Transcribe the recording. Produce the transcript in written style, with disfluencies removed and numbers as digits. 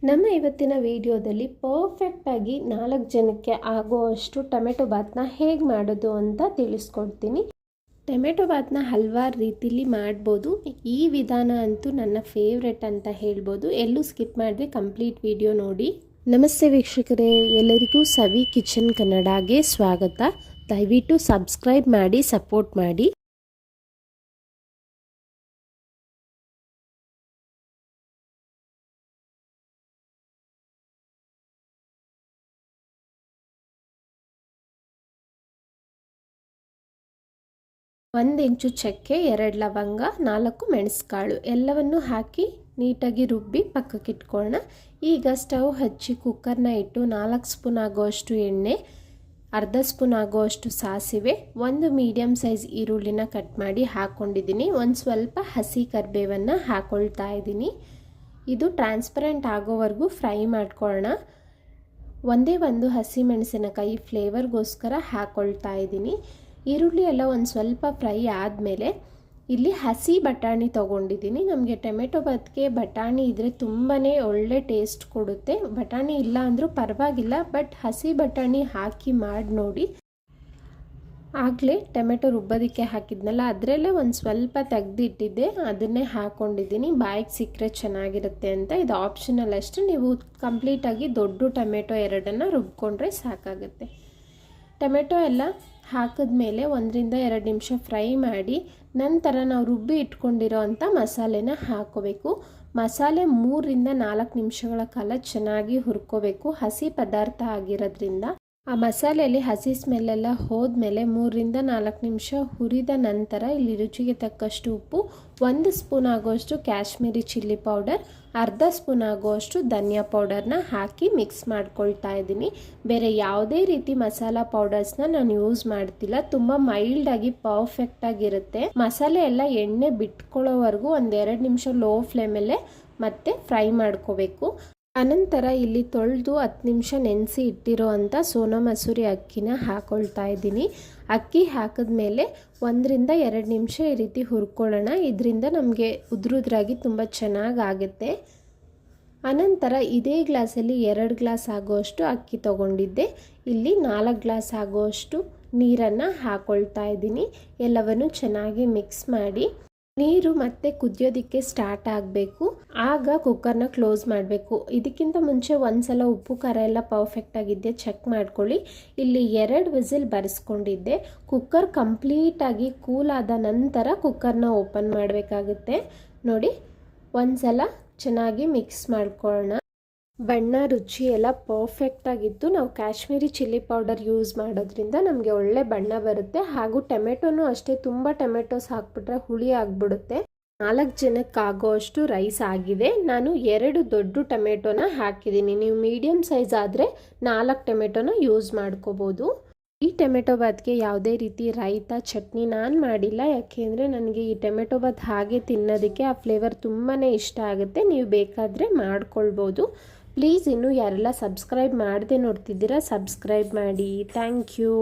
ನಮ್ಮ ಇವತ್ತಿನ ವಿಡಿಯೋದಲ್ಲಿ ಪರ್ಫೆಕ್ಟಾಗಿ 4 ಜನಕ್ಕೆ ಆಗುವಷ್ಟು ಟೊಮೆಟೊ ಬಾತ್ನ ಹೇಗೆ ಮಾಡೋದು ಅಂತ ತಿಳಿಸ್ಕೊಡ್ತೀನಿ. ಟೊಮೆಟೊ ಬಾತ್ನ ಹಲವಾರು ರೀತಿಯಲ್ಲಿ ಮಾಡ್ಬೋದು. ಈ ವಿಧಾನ ಅಂತೂ ನನ್ನ ಫೇವ್ರೆಟ್ ಅಂತ ಹೇಳ್ಬೋದು. ಎಲ್ಲೂ ಸ್ಕಿಪ್ ಮಾಡದೆ ಕಂಪ್ಲೀಟ್ ವಿಡಿಯೋ ನೋಡಿ. ನಮಸ್ತೆ ವೀಕ್ಷಕರೇ, ಎಲ್ಲರಿಗೂ ಸವಿ ಕಿಚನ್ ಕನ್ನಡಗೆ ಸ್ವಾಗತ. ದಯವಿಟ್ಟು ಸಬ್ಸ್ಕ್ರೈಬ್ ಮಾಡಿ, ಸಪೋರ್ಟ್ ಮಾಡಿ. ಒಂದು ಇಂಚು ಚಕ್ಕೆ, 2 ಲವಂಗ, 4 ಮೆಣಸುಕಾಳು ಎಲ್ಲವನ್ನು ಹಾಕಿ ನೀಟಾಗಿ ರುಬ್ಬಿ ಪಕ್ಕಕ್ಕೆ ಇಟ್ಕೊಳ್ಳೋಣ. ಈಗ ಸ್ಟವ್ ಹಚ್ಚಿ ಕುಕ್ಕರ್ನ ಇಟ್ಟು 4 ಸ್ಪೂನ್ ಆಗುವಷ್ಟು ಎಣ್ಣೆ, ಅರ್ಧ ಸ್ಪೂನ್ ಆಗುವಷ್ಟು ಸಾಸಿವೆ, ಒಂದು ಮೀಡಿಯಮ್ ಸೈಜ್ ಈರುಳ್ಳಿನ ಕಟ್ ಮಾಡಿ ಹಾಕ್ಕೊಂಡಿದ್ದೀನಿ. ಒಂದು ಸ್ವಲ್ಪ ಹಸಿ ಕರಿಬೇವನ್ನು ಹಾಕ್ಕೊಳ್ತಾ ಇದ್ದೀನಿ. ಇದು ಟ್ರಾನ್ಸ್ಪರೆಂಟ್ ಆಗೋವರೆಗೂ ಫ್ರೈ ಮಾಡ್ಕೊಳ್ಳೋಣ. ಒಂದೇ ಒಂದು ಹಸಿ ಮೆಣಸಿನಕಾಯಿ ಫ್ಲೇವರ್ಗೋಸ್ಕರ ಹಾಕ್ಕೊಳ್ತಾ ಇದ್ದೀನಿ. ಈರುಳ್ಳಿ ಎಲ್ಲ ಒಂದು ಸ್ವಲ್ಪ ಫ್ರೈ ಆದಮೇಲೆ ಇಲ್ಲಿ ಹಸಿ ಬಟಾಣಿ ತೊಗೊಂಡಿದ್ದೀನಿ. ನಮಗೆ ಟೊಮೆಟೊ ಬಾತ್ಗೆ ಬಟಾಣಿ ಇದ್ದರೆ ತುಂಬಾ ಒಳ್ಳೆ ಟೇಸ್ಟ್ ಕೊಡುತ್ತೆ. ಬಟಾಣಿ ಇಲ್ಲ ಅಂದರೂ ಪರವಾಗಿಲ್ಲ, ಬಟ್ ಹಸಿ ಬಟಾಣಿ ಹಾಕಿ ಮಾಡಿ ನೋಡಿ. ಆಗಲೇ ಟೊಮೆಟೊ ರುಬ್ಬೋದಕ್ಕೆ ಹಾಕಿದ್ನಲ್ಲ, ಅದರಲ್ಲೇ ಒಂದು ಸ್ವಲ್ಪ ತೆಗೆದಿಟ್ಟಿದ್ದೆ, ಅದನ್ನೇ ಹಾಕ್ಕೊಂಡಿದ್ದೀನಿ. ಬಾಯಿಗೆ ಸಿಕ್ಕರೆ ಚೆನ್ನಾಗಿರುತ್ತೆ ಅಂತ. ಇದು ಆಪ್ಷನಲ್ ಅಷ್ಟೇ. ನೀವು ಕಂಪ್ಲೀಟಾಗಿ ದೊಡ್ಡ ಟೊಮೆಟೊ 2 ರುಬ್ಕೊಂಡ್ರೆ ಸಾಕಾಗುತ್ತೆ. ಟೊಮೆಟೊ ಎಲ್ಲ ಹಾಕಿದ್ಮೇಲೆ 1 ರಿಂದ 2 ನಿಮಿಷ ಫ್ರೈ ಮಾಡಿ ನಂತರ ನಾವು ರುಬ್ಬಿ ಇಟ್ಕೊಂಡಿರೋ ಅಂಥ ಮಸಾಲೆನ ಹಾಕೋಬೇಕು. ಮಸಾಲೆ 3 ರಿಂದ 4 ನಿಮಿಷಗಳ ಕಾಲ ಚೆನ್ನಾಗಿ ಹುರ್ಕೋಬೇಕು. ಹಸಿ ಪದಾರ್ಥ ಆಗಿರೋದ್ರಿಂದ ಆ ಮಸಾಲೆಯಲ್ಲಿ ಹಸಿ ಸ್ಮೆಲ್ಲೆಲ್ಲ ಹೋದ್ಮೇಲೆ 3 ರಿಂದ 4 ನಿಮಿಷ ಹುರಿದ ನಂತರ ಇಲ್ಲಿ ರುಚಿಗೆ ತಕ್ಕಷ್ಟು ಉಪ್ಪು, 1 ಸ್ಪೂನ್ ಆಗುವಷ್ಟು ಕಾಶ್ಮೀರಿ ಚಿಲ್ಲಿ ಪೌಡರ್, ಅರ್ಧ ಸ್ಪೂನ್ ಆಗುವಷ್ಟು ಧನಿಯಾ ಪೌಡರ್ನ ಹಾಕಿ ಮಿಕ್ಸ್ ಮಾಡ್ಕೊಳ್ತಾ ಇದ್ದೀನಿ. ಬೇರೆ ಯಾವುದೇ ರೀತಿ ಮಸಾಲ ಪೌಡರ್ಸ್ನ ನಾನು ಯೂಸ್ ಮಾಡ್ತಿಲ್ಲ. ತುಂಬ ಮೈಲ್ಡಾಗಿ ಪರ್ಫೆಕ್ಟಾಗಿರುತ್ತೆ. ಮಸಾಲೆ ಎಲ್ಲ ಎಣ್ಣೆ ಬಿಟ್ಕೊಳ್ಳೋವರೆಗೂ 1-2 ನಿಮಿಷ ಲೋ ಫ್ಲೇಮಲ್ಲೇ ಮತ್ತೆ ಫ್ರೈ ಮಾಡ್ಕೋಬೇಕು. ಅನಂತರ ಇಲ್ಲಿ ತೊಳೆದು 10 ನಿಮಿಷ ನೆನೆಸಿ ಇಟ್ಟಿರೋ ಅಂಥ ಸೋನಾ ಮಸೂರಿ ಅಕ್ಕಿನ ಹಾಕ್ಕೊಳ್ತಾ ಇದ್ದೀನಿ. ಅಕ್ಕಿ ಹಾಕಿದ್ಮೇಲೆ 1 ರಿಂದ 2 ನಿಮಿಷ ಈ ರೀತಿ ಹುರ್ಕೊಳ್ಳೋಣ. ಇದರಿಂದ ನಮಗೆ ಉದುರುದ್ರಾಗಿ ತುಂಬ ಚೆನ್ನಾಗಾಗುತ್ತೆ. ಅನಂತರ ಇದೇ ಗ್ಲಾಸಲ್ಲಿ 2 ಗ್ಲಾಸ್ ಆಗುವಷ್ಟು ಅಕ್ಕಿ ತೊಗೊಂಡಿದ್ದೆ. ಇಲ್ಲಿ 4 ಗ್ಲಾಸ್ ಆಗುವಷ್ಟು ನೀರನ್ನು ಹಾಕ್ಕೊಳ್ತಾ ಇದ್ದೀನಿ. ಎಲ್ಲವನ್ನು ಚೆನ್ನಾಗಿ ಮಿಕ್ಸ್ ಮಾಡಿ ನೀರು ಮತ್ತೆ ಕುದಿಯೋದಕ್ಕೆ ಸ್ಟಾರ್ಟ್ ಆಗಬೇಕು. ಆಗ ಕುಕ್ಕರ್ನ ಕ್ಲೋಸ್ ಮಾಡಬೇಕು. ಇದಕ್ಕಿಂತ ಮುಂಚೆ ಒಂದ್ಸಲ ಉಪ್ಪು ಖಾರ ಎಲ್ಲ ಪರ್ಫೆಕ್ಟಾಗಿದ್ದೆ ಚೆಕ್ ಮಾಡ್ಕೊಳ್ಳಿ. ಇಲ್ಲಿ 2 ವಿಸಿಲ್ ಬರೆಸ್ಕೊಂಡಿದ್ದೆ. ಕುಕ್ಕರ್ ಕಂಪ್ಲೀಟಾಗಿ ಕೂಲ್ ಆದ ನಂತರ ಕುಕ್ಕರ್ನ ಓಪನ್ ಮಾಡಬೇಕಾಗುತ್ತೆ. ನೋಡಿ, ಒಂದ್ಸಲ ಚೆನ್ನಾಗಿ ಮಿಕ್ಸ್ ಮಾಡ್ಕೊಳ್ಳೋಣ. ಬಣ್ಣ ರುಚಿ ಎಲ್ಲ ಪರ್ಫೆಕ್ಟಾಗಿತ್ತು. ನಾವು ಕಾಶ್ಮೀರಿ ಚಿಲ್ಲಿ ಪೌಡರ್ ಯೂಸ್ ಮಾಡೋದ್ರಿಂದ ನಮಗೆ ಒಳ್ಳೆ ಬಣ್ಣ ಬರುತ್ತೆ. ಹಾಗೂ ಟೊಮೆಟೊನೂ ಅಷ್ಟೇ, ತುಂಬ ಟೊಮೆಟೊಸ್ ಹಾಕ್ಬಿಟ್ರೆ ಹುಳಿ ಆಗಿಬಿಡುತ್ತೆ. 4 ಜನಕ್ಕಾಗೋಷ್ಟು ರೈಸ್ ಆಗಿದೆ. ನಾನು 2 ದೊಡ್ಡ ಟೊಮೆಟೊನ ಹಾಕಿದ್ದೀನಿ. ನೀವು ಮೀಡಿಯಮ್ ಸೈಜ್ ಆದರೆ 4 ಟೊಮೆಟೊನ ಯೂಸ್ ಮಾಡ್ಕೋಬೋದು. ಈ ಟೊಮೆಟೊ ಬಾತ್ಗೆ ಯಾವುದೇ ರೀತಿ ರಾಯ್ತ ಚಟ್ನಿ ನಾನು ಮಾಡಿಲ್ಲ. ಯಾಕೆಂದರೆ ನನಗೆ ಈ ಟೊಮೆಟೊ ಬಾತ್ ಹಾಗೆ ತಿನ್ನೋದಕ್ಕೆ ಆ ಫ್ಲೇವರ್ ತುಂಬಾ ಇಷ್ಟ ಆಗುತ್ತೆ. ನೀವು ಬೇಕಾದರೆ ಮಾಡ್ಕೊಳ್ಬೋದು. ಪ್ಲೀಸ್ ಇನ್ನೂ ಯಾರೆಲ್ಲ ಸಬ್ಸ್ಕ್ರೈಬ್ ಮಾಡದೆ ನೋಡ್ತಿದ್ದೀರಾ, ಸಬ್ಸ್ಕ್ರೈಬ್ ಮಾಡಿ. Thank you.